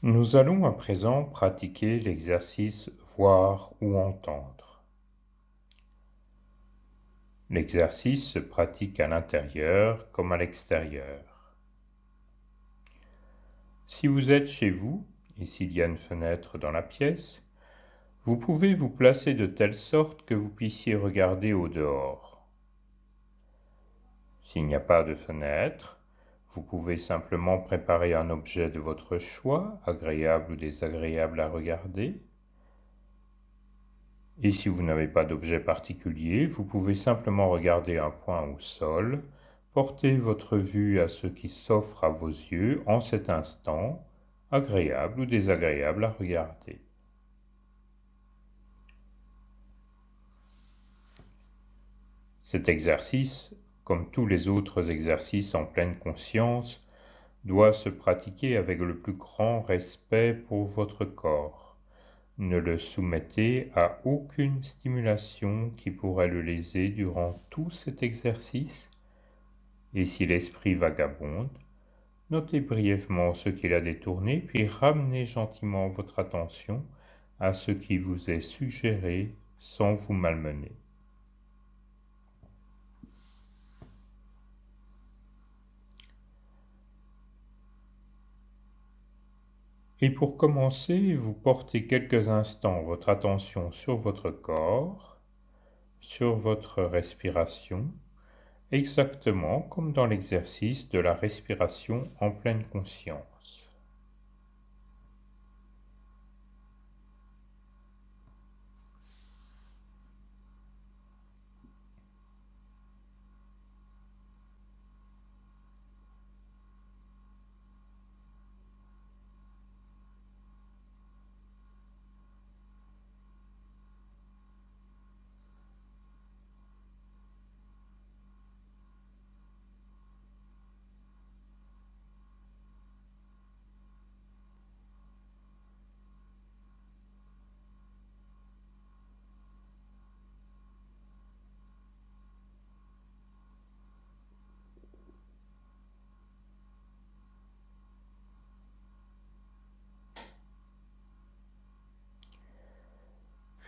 Nous allons à présent pratiquer l'exercice voir ou entendre. L'exercice se pratique à l'intérieur comme à l'extérieur. Si vous êtes chez vous, et s'il y a une fenêtre dans la pièce, vous pouvez vous placer de telle sorte que vous puissiez regarder au dehors. S'il n'y a pas de fenêtre, vous pouvez simplement préparer un objet de votre choix, agréable ou désagréable à regarder. Et si vous n'avez pas d'objet particulier, vous pouvez simplement regarder un point au sol, porter votre vue à ce qui s'offre à vos yeux en cet instant, agréable ou désagréable à regarder. Cet exercice, comme tous les autres exercices en pleine conscience, doit se pratiquer avec le plus grand respect pour votre corps. Ne le soumettez à aucune stimulation qui pourrait le léser durant tout cet exercice. Et si l'esprit vagabonde, notez brièvement ce qu'il a détourné, puis ramenez gentiment votre attention à ce qui vous est suggéré sans vous malmener. Et pour commencer, vous portez quelques instants votre attention sur votre corps, sur votre respiration, exactement comme dans l'exercice de la respiration en pleine conscience.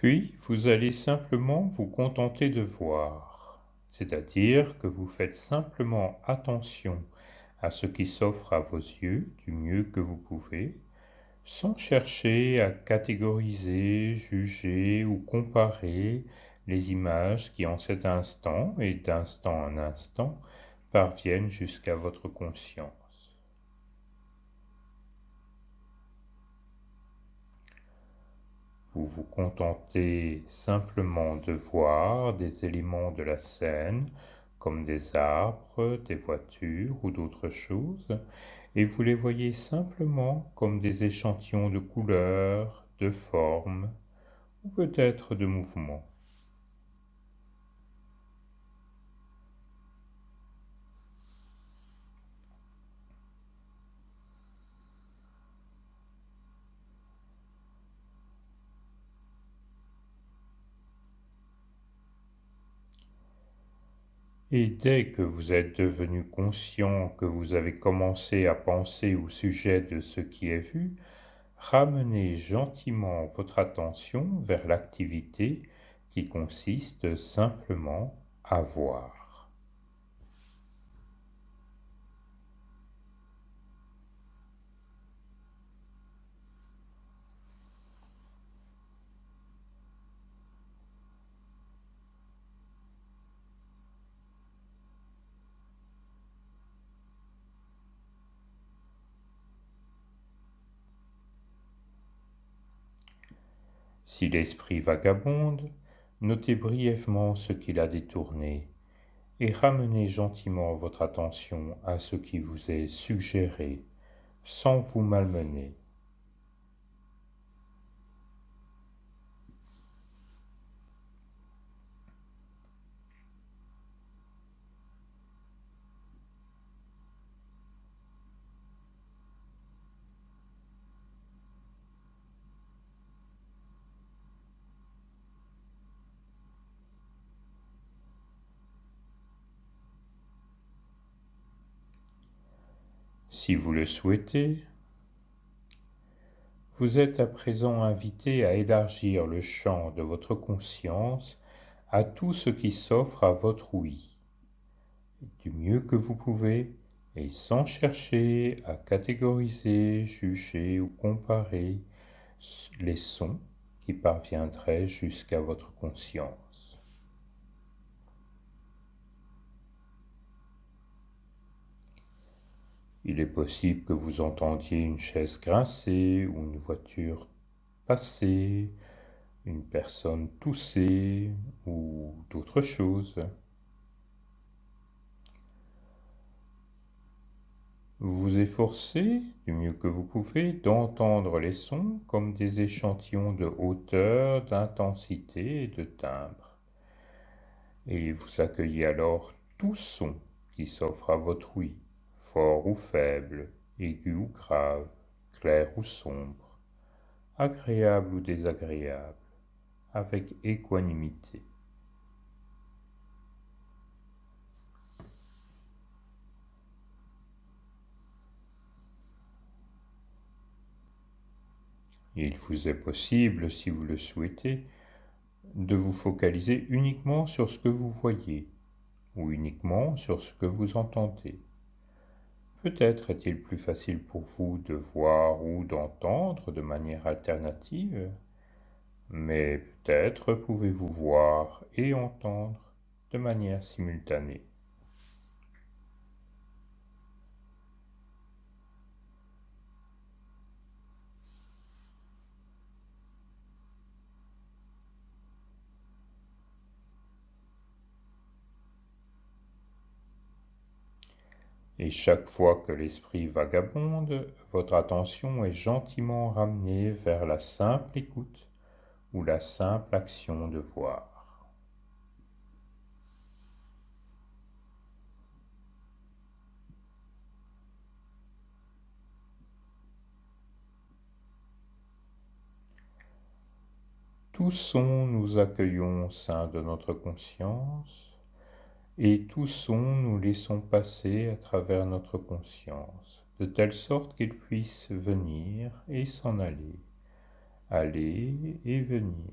Puis, vous allez simplement vous contenter de voir, c'est-à-dire que vous faites simplement attention à ce qui s'offre à vos yeux du mieux que vous pouvez, sans chercher à catégoriser, juger ou comparer les images qui en cet instant et d'instant en instant parviennent jusqu'à votre conscience. Vous vous contentez simplement de voir des éléments de la scène, comme des arbres, des voitures ou d'autres choses, et vous les voyez simplement comme des échantillons de couleurs, de formes, ou peut-être de mouvements. Et dès que vous êtes devenu conscient que vous avez commencé à penser au sujet de ce qui est vu, ramenez gentiment votre attention vers l'activité qui consiste simplement à voir. Si l'esprit vagabonde, notez brièvement ce qu'il a détourné et ramenez gentiment votre attention à ce qui vous est suggéré sans vous malmener. Si vous le souhaitez, Vous êtes à présent invité à élargir le champ de votre conscience à tout ce qui s'offre à votre ouïe, du mieux que vous pouvez, et sans chercher à catégoriser, juger ou comparer les sons qui parviendraient jusqu'à votre conscience. Il est possible que vous entendiez une chaise grincer ou une voiture passer, une personne tousser ou d'autres choses. Vous vous efforcez, du mieux que vous pouvez, d'entendre les sons comme des échantillons de hauteur, d'intensité et de timbre. Et vous accueillez alors tout son qui s'offre à votre ouïe, fort ou faible, aigu ou grave, clair ou sombre, agréable ou désagréable, avec équanimité. Il vous est possible, si vous le souhaitez, de vous focaliser uniquement sur ce que vous voyez ou uniquement sur ce que vous entendez. Peut-être est-il plus facile pour vous de voir ou d'entendre de manière alternative, mais peut-être pouvez-vous voir et entendre de manière simultanée. Et chaque fois que l'esprit vagabonde, votre attention est gentiment ramenée vers la simple écoute ou la simple action de voir. Tout son nous accueillons au sein de notre conscience et tout son nous laissons passer à travers notre conscience, de telle sorte qu'il puisse venir et s'en aller, aller et venir.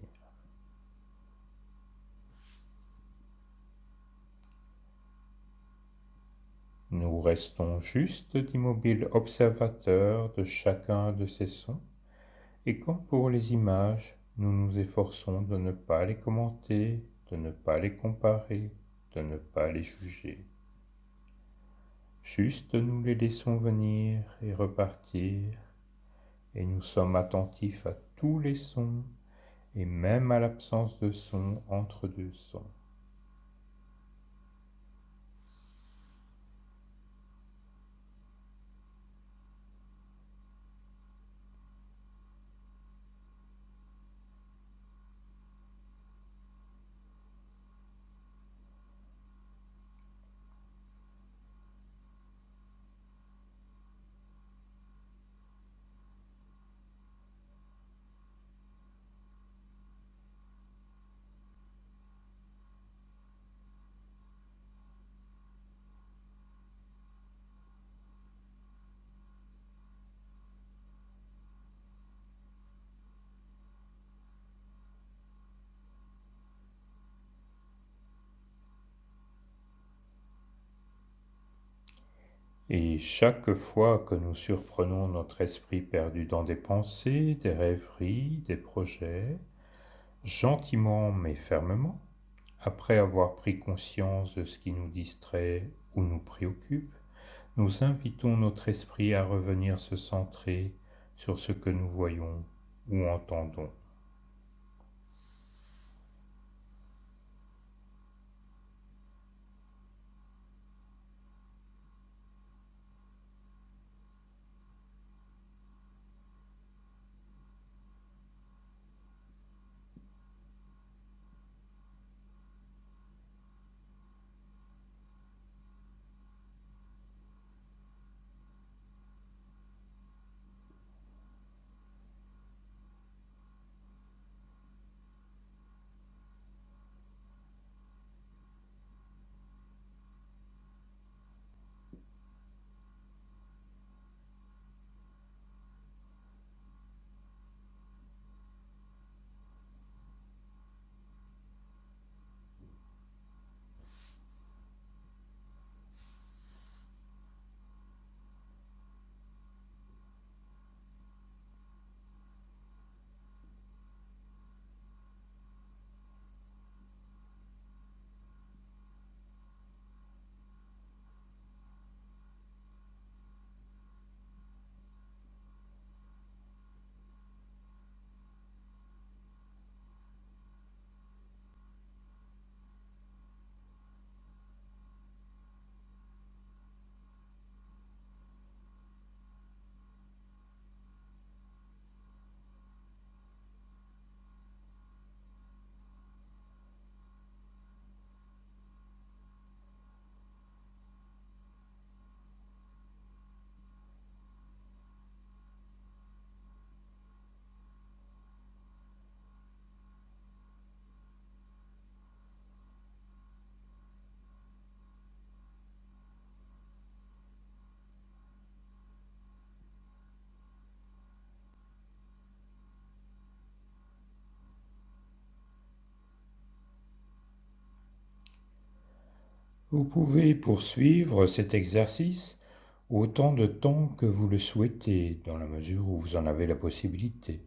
Nous restons juste d'immobiles observateurs de chacun de ces sons, et comme pour les images, nous nous efforçons de ne pas les commenter, de ne pas les comparer, de ne pas les juger. Juste nous les laissons venir et repartir, et nous sommes attentifs à tous les sons, et même à l'absence de son entre deux sons. Et chaque fois que nous surprenons notre esprit perdu dans des pensées, des rêveries, des projets, gentiment mais fermement, après avoir pris conscience de ce qui nous distrait ou nous préoccupe, nous invitons notre esprit à revenir se centrer sur ce que nous voyons ou entendons. Vous pouvez poursuivre cet exercice autant de temps que vous le souhaitez, dans la mesure où vous en avez la possibilité.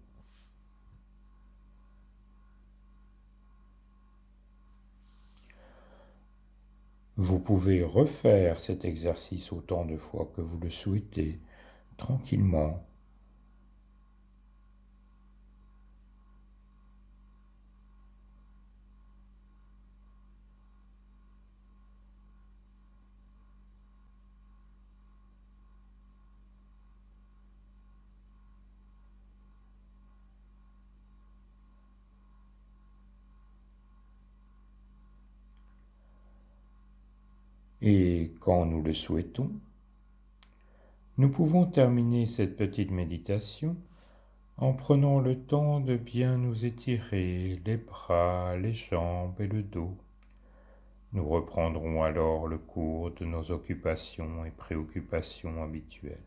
Vous pouvez refaire cet exercice autant de fois que vous le souhaitez, tranquillement. Et quand nous le souhaitons, nous pouvons terminer cette petite méditation en prenant le temps de bien nous étirer les bras, les jambes et le dos. Nous reprendrons alors le cours de nos occupations et préoccupations habituelles.